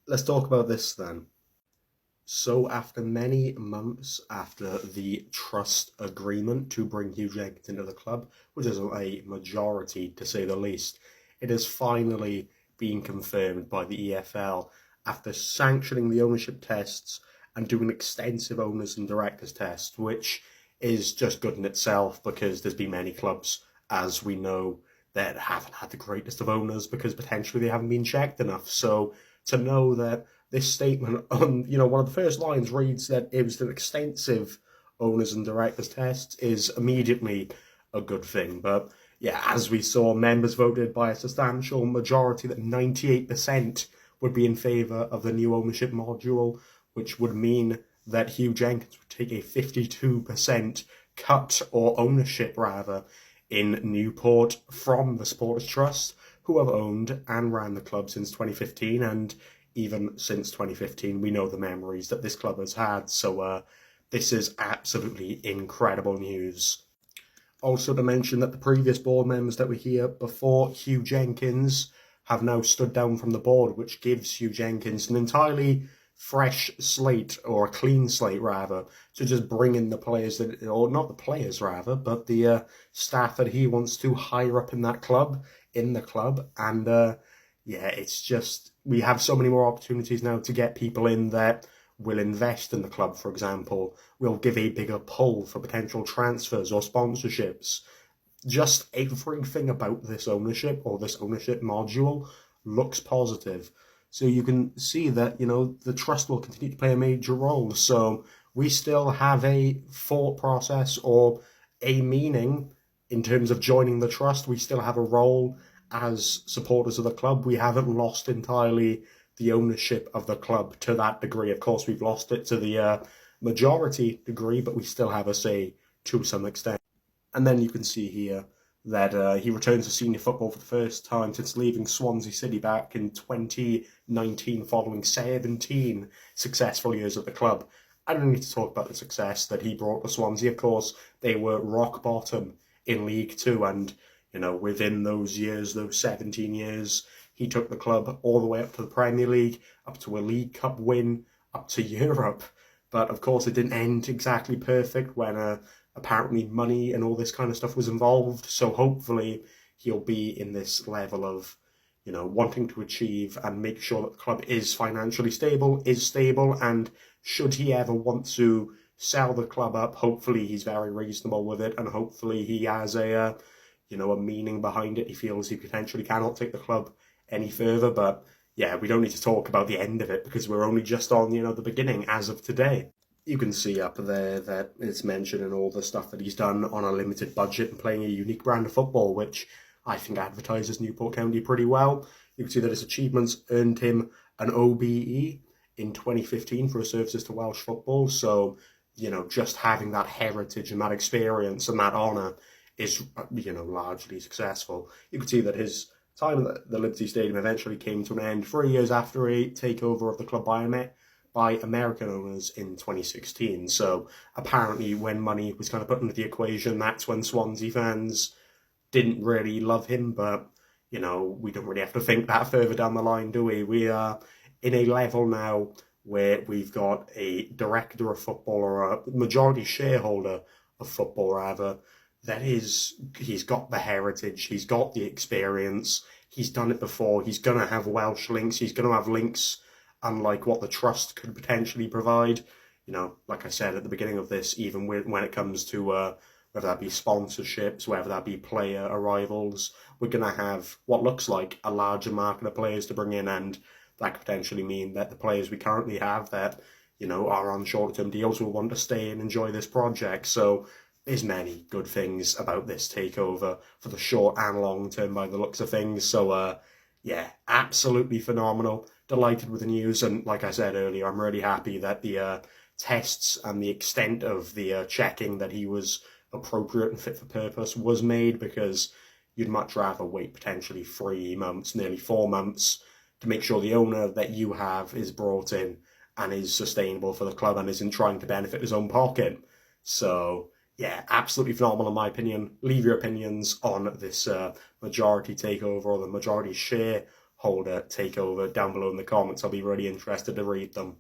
Let's talk about this then. So, after many months after the trust agreement to bring Huw Jenkins into the club, which is a majority to say the least, it has finally been confirmed by the EFL after sanctioning the ownership tests and doing extensive owners and directors tests, which is just good in itself because there's been many clubs, as we know, that haven't had the greatest of owners because potentially they haven't been checked enough. So to know that this statement on, one of the first lines reads that it was an extensive owners and directors test is immediately a good thing. But yeah, as we saw, members voted by a substantial majority that 98% would be in favour of the new ownership module, which would mean that Huw Jenkins would take a 52% cut, or ownership rather, in Newport from the Supporters Trust, who have owned and ran the club since 2015, and even since 2015 we know the memories that this club has had. So this is absolutely incredible news. Also to mention that the previous board members that were here before Huw Jenkins have now stood down from the board, which gives Huw Jenkins an entirely fresh slate, or a clean slate rather, to just bring in the players that, or not the players rather, but the staff that he wants to hire up in that club, in the club. And yeah, it's just, we have so many more opportunities now to get people in that will invest in the club, for example, will give a bigger pull for potential transfers or sponsorships. Just everything about this ownership, or this ownership module, looks positive. So you can see that, the trust will continue to play a major role. So we still have a thought process or a meaning in terms of joining the trust. We still have a role as supporters of the club. We haven't lost entirely the ownership of the club to that degree. Of course, we've lost it to the majority degree, but we still have a say to some extent. And then you can see here that he returns to senior football for the first time since leaving Swansea City back in 2019 following 17 successful years at the club. I don't need to talk about the success that he brought to Swansea. Of course, they were rock bottom in League Two, and within those years, those 17 years, he took the club all the way up to the Premier League, up to a League Cup win, up to Europe. But of course, it didn't end exactly perfect when apparently money and all this kind of stuff was involved. So hopefully he'll be in this level of, wanting to achieve and make sure that the club is financially stable, and should he ever want to sell the club up, hopefully he's very reasonable with it, and hopefully he has a meaning behind it. He feels he potentially cannot take the club any further. But yeah, we don't need to talk about the end of it because we're only just on, the beginning as of today. You can see up there that it's mentioning all the stuff that he's done on a limited budget and playing a unique brand of football, which I think advertises Newport County pretty well. You can see that his achievements earned him an OBE in 2015 for his services to Welsh football. So, just having that heritage and that experience and that honour is, largely successful. You can see that his time at the Liberty Stadium eventually came to an end 3 years after a takeover of the club by American owners in 2016. So apparently when money was kind of put into the equation, that's when Swansea fans didn't really love him. But, we don't really have to think that further down the line, do we? We are in a level now where we've got a director of football, or a majority shareholder of football rather, he's got the heritage, he's got the experience, he's done it before, he's going to have Welsh links, he's going to have links unlike what the trust could potentially provide. Like I said at the beginning of this, even when it comes to whether that be sponsorships, whether that be player arrivals, we're going to have what looks like a larger market of players to bring in, and that could potentially mean that the players we currently have that, are on short-term deals will want to stay and enjoy this project. So there's many good things about this takeover for the short and long term by the looks of things. So yeah, absolutely phenomenal. Delighted with the news, and like I said earlier, I'm really happy that the tests and the extent of the checking that he was appropriate and fit for purpose was made, because you'd much rather wait potentially 3 months, nearly 4 months, to make sure the owner that you have is brought in and is sustainable for the club and isn't trying to benefit his own pocket. So yeah, absolutely phenomenal in my opinion. Leave your opinions on this majority takeover, or the majority shareholder shareholder takeover down below in the comments. I'll be really interested to read them.